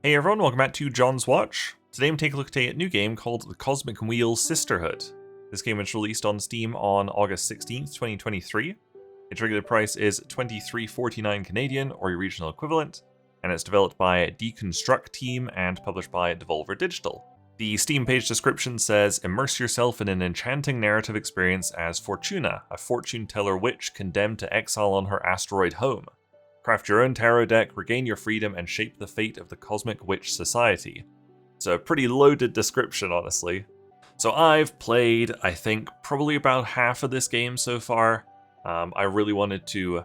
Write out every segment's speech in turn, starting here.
Hey everyone, welcome back to John's Watch. Today I'm taking a look at a new game called the Cosmic Wheel Sisterhood. This game was released on Steam on August 16th, 2023. Its regular price is $23.49 Canadian, or your regional equivalent, and it's developed by Deconstruct Team and published by Devolver Digital. The Steam page description says, immerse yourself in an enchanting narrative experience as Fortuna, a fortune teller witch condemned to exile on her asteroid home. Craft your own tarot deck, regain your freedom, and shape the fate of the Cosmic Witch Society. It's a pretty loaded description, honestly. So I've played, I think, probably about half of this game so far. I really wanted to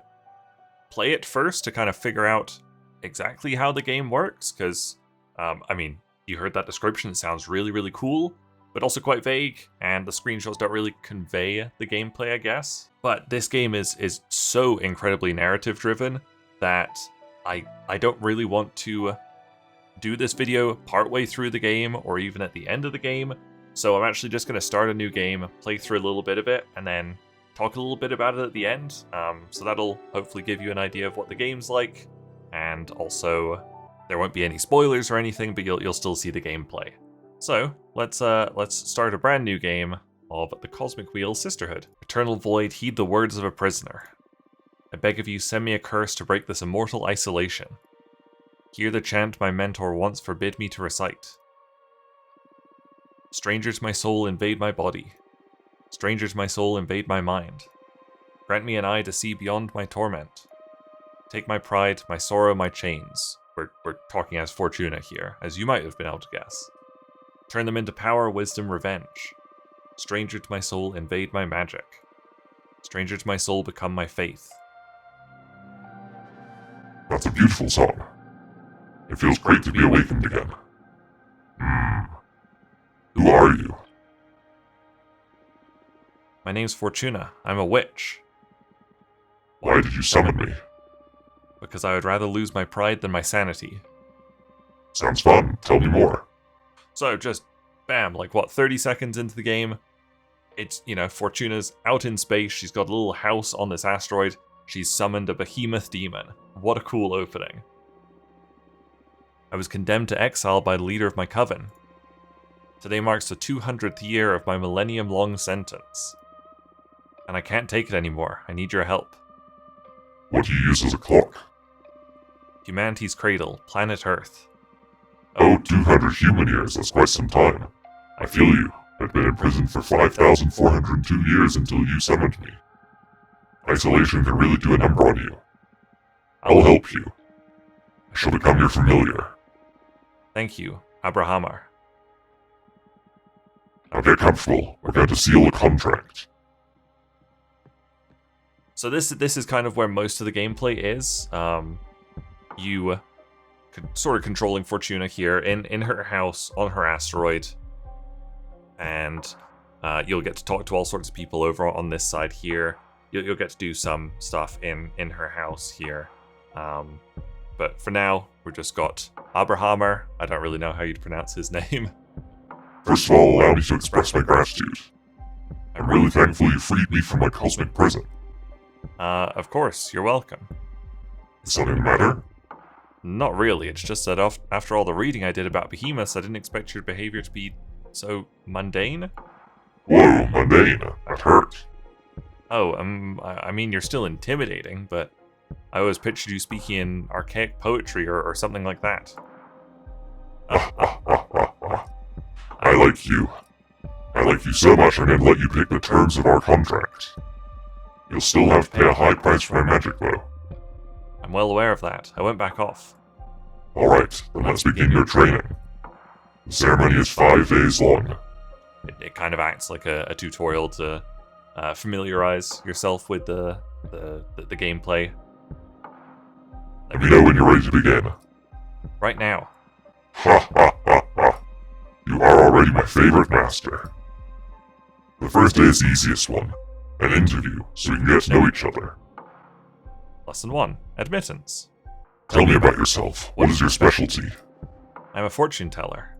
play it first to kind of figure out exactly how the game works, because, you heard that description, it sounds really, really cool, but also quite vague, and the screenshots don't really convey the gameplay, I guess. But this game is so incredibly narrative-driven that I don't really want to do this video partway through the game or even at the end of the game, so I'm actually just going to start a new game, play through a little bit of it, and then talk a little bit about it at the end, so that'll hopefully give you an idea of what the game's like, and also there won't be any spoilers or anything, but you'll still see the gameplay. So let's start a brand new game of the Cosmic Wheel Sisterhood. Eternal Void, heed the words of a prisoner. I beg of you, send me a curse to break this immortal isolation. Hear the chant my mentor once forbid me to recite. Strangers my soul invade my body. Strangers my soul invade my mind. Grant me an eye to see beyond my torment. Take my pride, my sorrow, my chains. We're talking as Fortuna here, as you might have been able to guess. Turn them into power, wisdom, revenge. Stranger to my soul, invade my magic. Stranger to my soul, become my faith. That's a beautiful song. It feels great to be awakened again. Who are you? My name's Fortuna. I'm a witch. Why did you summon me? Because I would rather lose my pride than my sanity. Sounds fun. Tell me more. So just, bam, 30 seconds into the game, it's, Fortuna's out in space, she's got a little house on this asteroid, she's summoned a behemoth demon. What a cool opening. I was condemned to exile by the leader of my coven. Today marks the 200th year of my millennium-long sentence. And I can't take it anymore. I need your help. What do you use as a clock? Humanity's cradle, planet Earth. Oh, 200 human years, that's quite some time. I feel you. I've been in prison for 5,402 years until you summoned me. Isolation can really do a number on you. I'll help you. I shall become your familiar. Thank you, Abrahamar. Now get comfortable. We're going to seal a contract. So this is kind of where most of the gameplay is. You sort of controlling Fortuna here in her house on her asteroid, and you'll get to talk to all sorts of people over on this side here. You'll get to do some stuff in her house here. But for now, we've just got Abrahamar. I don't really know how you'd pronounce his name. First of all, allow me to express my gratitude. I'm really thankful you freed me from my cosmic prison. Of course, you're welcome. Is something the matter? Not really, it's just that after all the reading I did about behemoths, I didn't expect your behavior to be so mundane. Whoa, mundane. That hurt. Oh, I mean, you're still intimidating, but I always pictured you speaking in archaic poetry or something like that. I like you. I like you so much I'm going to let you pick the terms of our contract. You'll still have to pay a high price for my magic, though. I'm well aware of that. I went back off. Alright, then let's begin your training. The ceremony is 5 days long. It kind of acts like a tutorial to familiarize yourself with the gameplay. Let me know when you're ready to begin. Right now. Ha ha ha ha. You are already my favorite master. The first day is the easiest one. An interview, so we can get to know each other. Lesson 1. Admittance. Tell me about yourself. What is your specialty? I'm a fortune teller.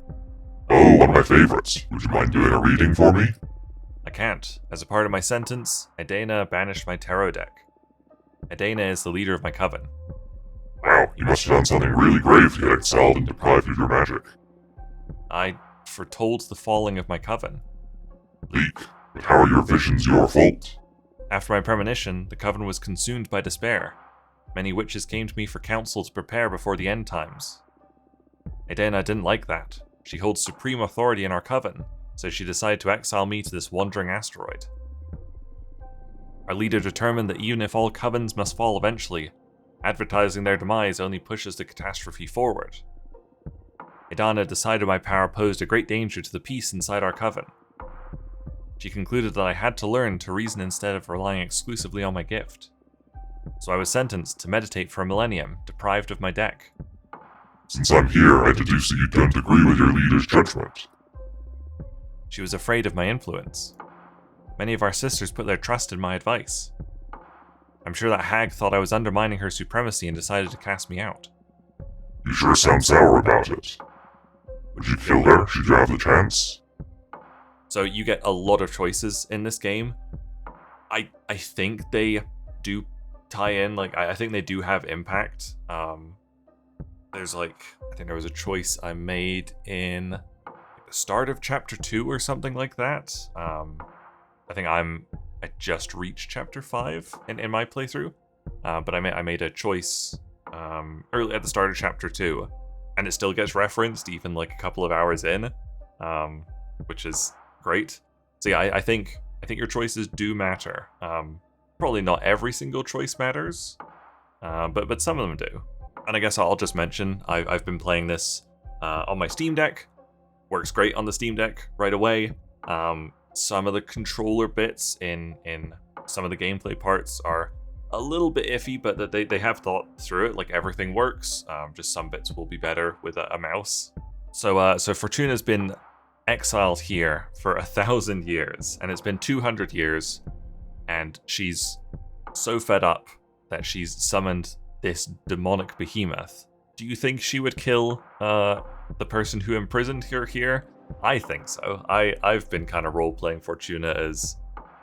Oh, one of my favorites. Would you mind doing a reading for me? I can't. As a part of my sentence, Idana banished my tarot deck. Idana is the leader of my coven. Wow, you must have done something really grave to get exiled and deprived of your magic. I foretold the falling of my coven. Leak, but how are your visions your fault? After my premonition, the coven was consumed by despair. Many witches came to me for counsel to prepare before the end times. Edena didn't like that. She holds supreme authority in our coven, so she decided to exile me to this wandering asteroid. Our leader determined that even if all covens must fall eventually, advertising their demise only pushes the catastrophe forward. Edena decided my power posed a great danger to the peace inside our coven. She concluded that I had to learn to reason instead of relying exclusively on my gift. So I was sentenced to meditate for a millennium, deprived of my deck. Since I'm here, I deduce that you don't agree with your leader's judgment. She was afraid of my influence. Many of our sisters put their trust in my advice. I'm sure that hag thought I was undermining her supremacy and decided to cast me out. You sure sound sour about it. Would you kill her should you have the chance? So you get a lot of choices in this game. I think they do tie in, I think they do have impact. There's I think there was a choice I made in the start of chapter 2 or something like that. I think I just reached chapter 5 in my playthrough, but I made a choice early at the start of chapter 2, and it still gets referenced even a couple of hours in, which is great. So yeah, I think your choices do matter. Probably not every single choice matters, but some of them do. And I guess I'll just mention I've been playing this on my Steam Deck. Works great on the Steam Deck right away. Some of the controller bits in some of the gameplay parts are a little bit iffy, but that they have thought through it. Everything works. Just some bits will be better with a mouse. So Fortuna's been exiled here for 1,000 years, and it's been 200 years, and she's so fed up that she's summoned this demonic behemoth. Do you think she would kill the person who imprisoned her here? I think so. I've been kind of role-playing Fortuna as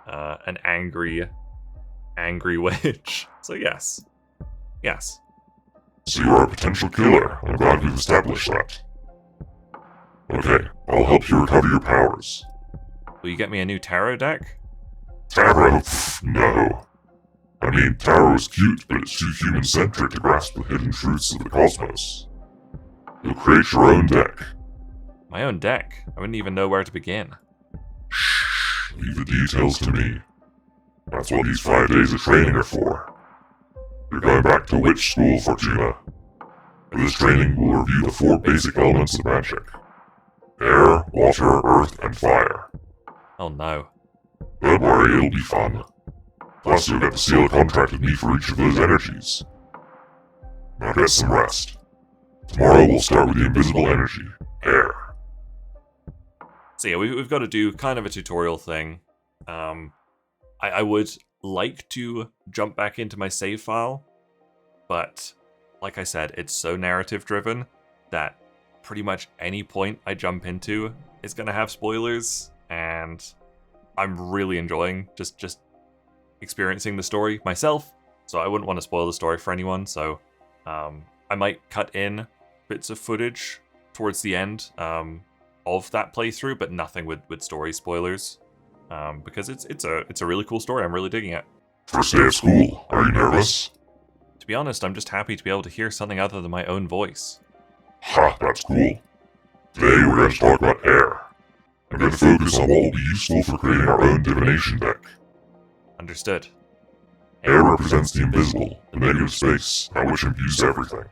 an angry witch. So yes. So you are a potential killer. I'm glad we've established that. Okay, I'll help you recover your powers. Will you get me a new tarot deck? Tarot? No. I mean, tarot is cute, but it's too human-centric to grasp the hidden truths of the cosmos. You'll create your own deck. My own deck? I wouldn't even know where to begin. Shh, leave the details to me. That's what these 5 days of training are for. You're going back to witch school, Fortuna. For this training, we'll review the 4 basic elements of magic. Air, water, earth, and fire. Oh no. Don't worry, it'll be fun. Plus, you'll get to seal a contract with me for each of those energies. Now get some rest. Tomorrow we'll start with the invisible energy, air. So yeah, we've got to do kind of a tutorial thing. I would like to jump back into my save file, but like I said, it's so narrative driven that pretty much any point I jump into is going to have spoilers, and I'm really enjoying just experiencing the story myself, so I wouldn't want to spoil the story for anyone, so I might cut in bits of footage towards the end of that playthrough, but nothing with story spoilers, because it's a really cool story. I'm really digging it. First day of school, are you nervous? To be honest, I'm just happy to be able to hear something other than my own voice. Ha, that's cool. Today we're going to talk about air. I'm going to focus on what will be useful for creating our own divination deck. Understood. Air represents the invisible, the negative space, that which imbues everything.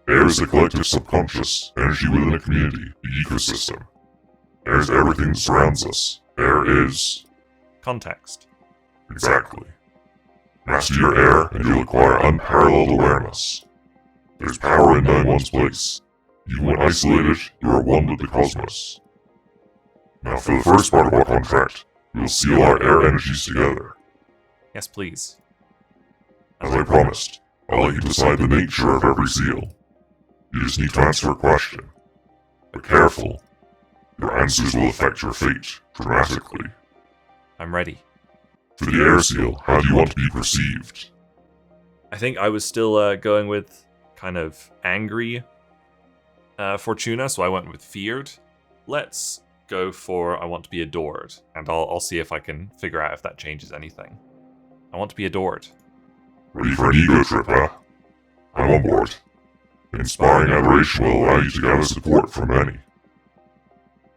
Air is the collective subconscious, energy within a community, the ecosystem. Air is everything that surrounds us. Air is... Context. Exactly. Master your air, and you'll acquire unparalleled awareness. There's power in knowing one's place. Even when isolated, you are one with the cosmos. Now for the first part of our contract, we will seal our air energies together. Yes, please. As I promised, I'll let you decide the nature of every seal. You just need to answer a question. But careful. Your answers will affect your fate, dramatically. I'm ready. For the air seal, how do you want to be perceived? I think I was still going with kind of angry Fortuna, so I went with feared. Let's go for I want to be adored, and I'll see if I can figure out if that changes anything. I want to be adored. Ready for an ego trip, huh? I'm on board. Inspiring adoration will allow you to gather support from many.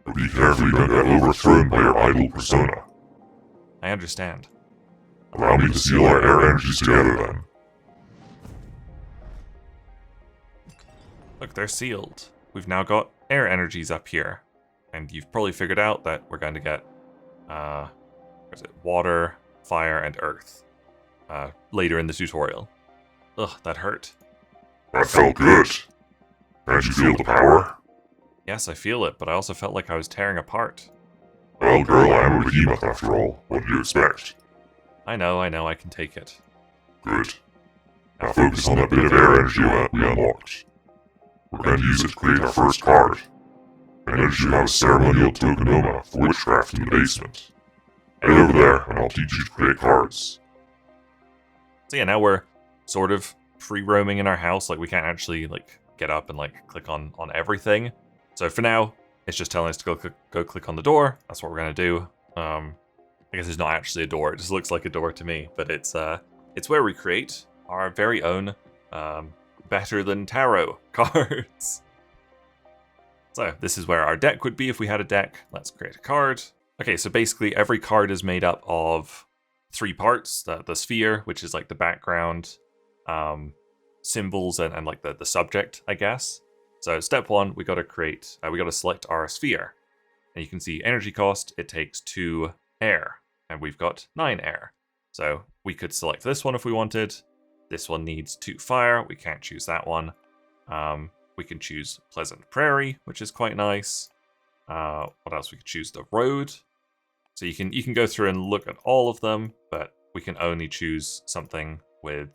But be careful you don't get overthrown by your idol persona. I understand. Allow me to seal our air energies together then. Look, they're sealed. We've now got air energies up here. And you've probably figured out that we're going to get water, fire, and earth later in the tutorial. Ugh, that hurt. That felt good. Can't you feel the power? Yes, I feel it, but I also felt like I was tearing apart. Well, girl, I am a behemoth after all. What do you expect? I know, I can take it. Good. Now focus on that bit of air energy we unlocked. We're going to use it to create our first card. I notice you have a ceremonial tokenoma for witchcraft in the basement. Head over there, and I'll teach you to create cards. So yeah, now we're sort of free roaming in our house. Like, we can't actually, like, get up and, like, click on everything. So for now, it's just telling us to go click on the door. That's what we're going to do. I guess it's not actually a door. It just looks like a door to me. But it's where we create our very own better than tarot cards. So this is where our deck would be if we had a deck. Let's create a card. Okay, so basically every card is made up of 3 parts. The sphere, which is like the background, symbols, and like the subject, I guess. So step 1, we got to select our sphere. And you can see energy cost, it takes 2 air. And we've got 9 air. So we could select this one if we wanted. This one needs 2 fire. We can't choose that one. We can choose Pleasant Prairie, which is quite nice. What else? We could choose the road. So you can go through and look at all of them, but we can only choose something with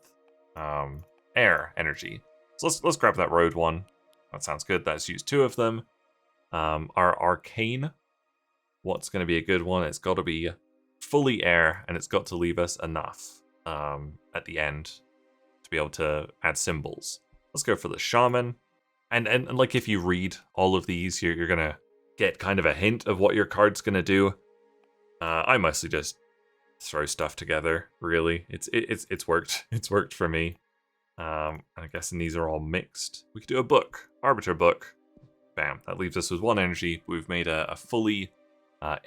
air energy. So let's grab that road one. That sounds good. Let's use 2 of them. Our arcane. What's going to be a good one? It's got to be fully air, and it's got to leave us enough at the end to be able to add symbols. Let's go for the shaman. And like, if you read all of these, you're gonna get kind of a hint of what your card's gonna do. I mostly just throw stuff together. Really, it's worked. It's worked for me. I'm guessing these are all mixed. We could do a book, arbiter book. Bam! That leaves us with 1 energy. We've made a fully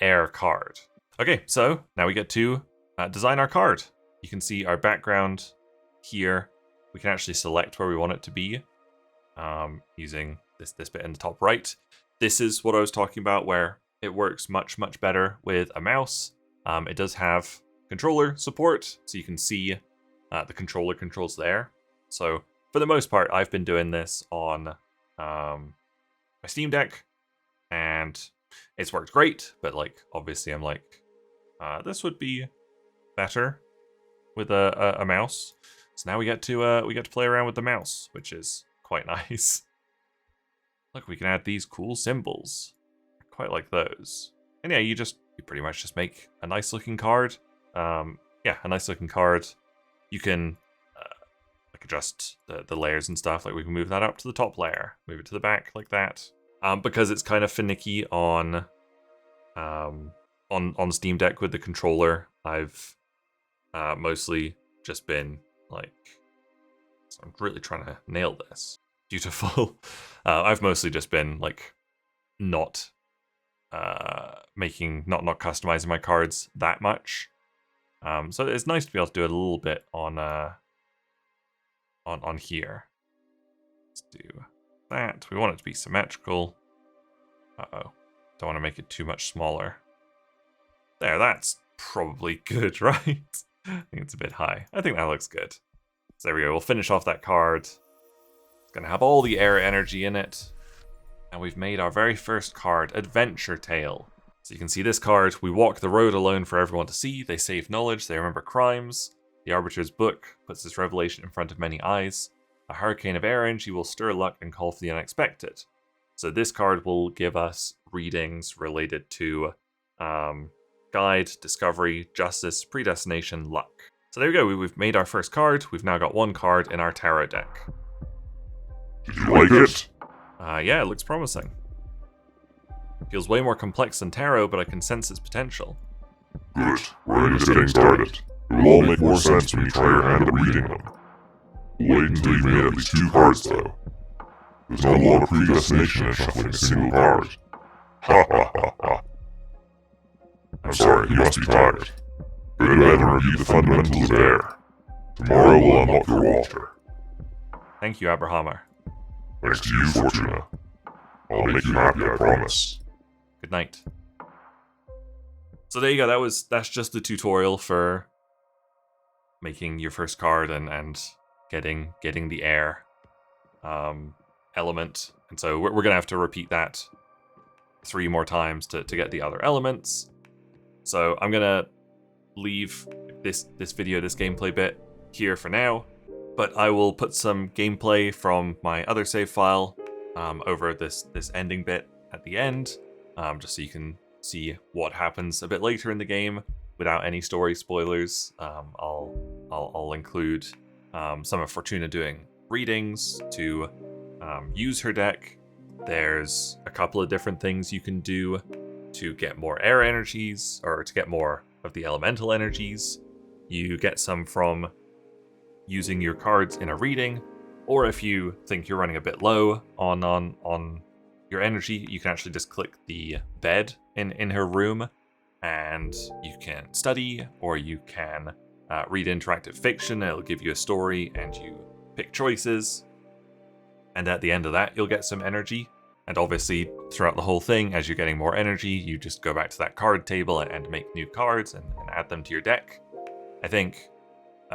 air card. Okay, so now we get to design our card. You can see our background here. We can actually select where we want it to be. Using this bit in the top right. This is what I was talking about, where it works much better with a mouse. It does have controller support, so you can see the controller controls there. So for the most part, I've been doing this on my Steam Deck, and it's worked great. But like, obviously, I'm like, this would be better with a mouse. So now we get to play around with the mouse, which is quite nice. Look, we can add these cool symbols. I quite like those. And yeah, you pretty much just make a nice looking card. Yeah, a nice looking card. You can like adjust the layers and stuff. Like, we can move that up to the top layer, move it to the back like that. Because it's kind of finicky on Steam Deck with the controller. I've mostly just been like, so I'm really trying to nail this. Beautiful. I've mostly just been like not customizing my cards that much. So it's nice to be able to do it a little bit on here. Let's do that. We want it to be symmetrical. Uh-oh. Don't want to make it too much smaller. There, that's probably good, right? I think it's a bit high. I think that looks good. So there we go. We'll finish off that card. It's going to have all the air energy in it. And we've made our very first card, Adventure Tale. So you can see this card. We walk the road alone for everyone to see. They save knowledge. They remember crimes. The Arbiter's Book puts this revelation in front of many eyes. A hurricane of air energy will stir luck and call for the unexpected. So this card will give us readings related to guide, discovery, justice, predestination, luck. So there we go. We've made our first card. We've now got 1 card in our tarot deck. Did you like it? Yeah, it looks promising. Feels way more complex than tarot, but I can sense its potential. Good. We're only just getting started. It will all make more sense when you try your hand at reading them. Wait until you've made at least 2 cards, though. There's not a lot of predestination in shuffling a single card. Ha ha ha ha. I'm sorry, you must be tired. Go to bed and review the fundamentals of air. Tomorrow will unlock your water. Thank you, Abrahammer. Thanks to you, Fortuna. I'll make you happy, I promise. Good night. So there you go, that's just the tutorial for making your first card and getting the air element. And so we're gonna have to repeat that 3 more times to get the other elements. So I'm gonna leave this video, this gameplay bit here for now, but I will put some gameplay from my other save file over this ending bit at the end, just so you can see what happens a bit later in the game without any story spoilers. I'll include some of Fortuna doing readings to use her deck. There's a couple of different things you can do to get more air energies, or to get more of the elemental energies. You get some from using your cards in a reading, or if you think you're running a bit low on your energy, you can actually just click the bed in her room, and you can study, or you can read interactive fiction, and it'll give you a story, and you pick choices. And at the end of that, you'll get some energy. And obviously, throughout the whole thing, as you're getting more energy, you just go back to that card table and make new cards and add them to your deck. I think,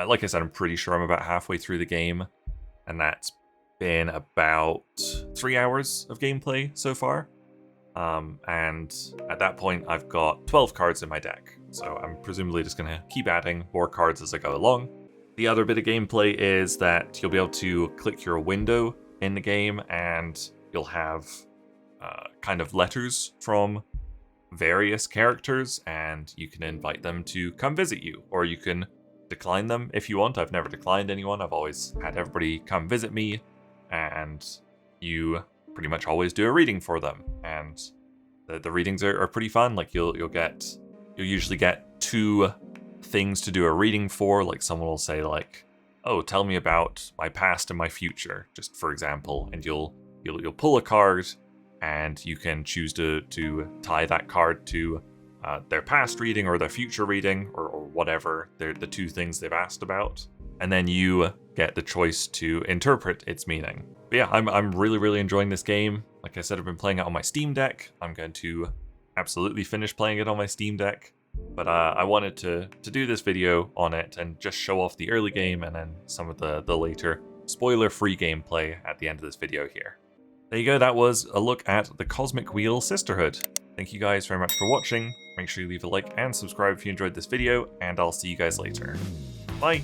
like I said, I'm pretty sure I'm about halfway through the game, and that's been about 3 hours of gameplay so far. And at that point, I've got 12 cards in my deck, so I'm presumably just going to keep adding more cards as I go along. The other bit of gameplay is that you'll be able to click your window in the game, and you'll have kind of letters from various characters, and you can invite them to come visit you, or you can decline them if you want. I've never declined anyone. I've always had everybody come visit me, and you pretty much always do a reading for them. And the readings are pretty fun. Like you'll usually get 2 things to do a reading for. Like someone will say like, "Oh, tell me about my past and my future," just for example, and you'll pull a card, and you can choose to tie that card to their past reading or their future reading, or whatever they're the 2 things they've asked about, and then you get the choice to interpret its meaning. But yeah, I'm really enjoying this game. Like I said, I've been playing it on my Steam Deck. I'm going to absolutely finish playing it on my Steam Deck, but I wanted to do this video on it and just show off the early game and then some of the later spoiler-free gameplay at the end of this video here. There you go, that was a look at the Cosmic Wheel Sisterhood. Thank you guys very much for watching. Make sure you leave a like and subscribe if you enjoyed this video, and I'll see you guys later. Bye!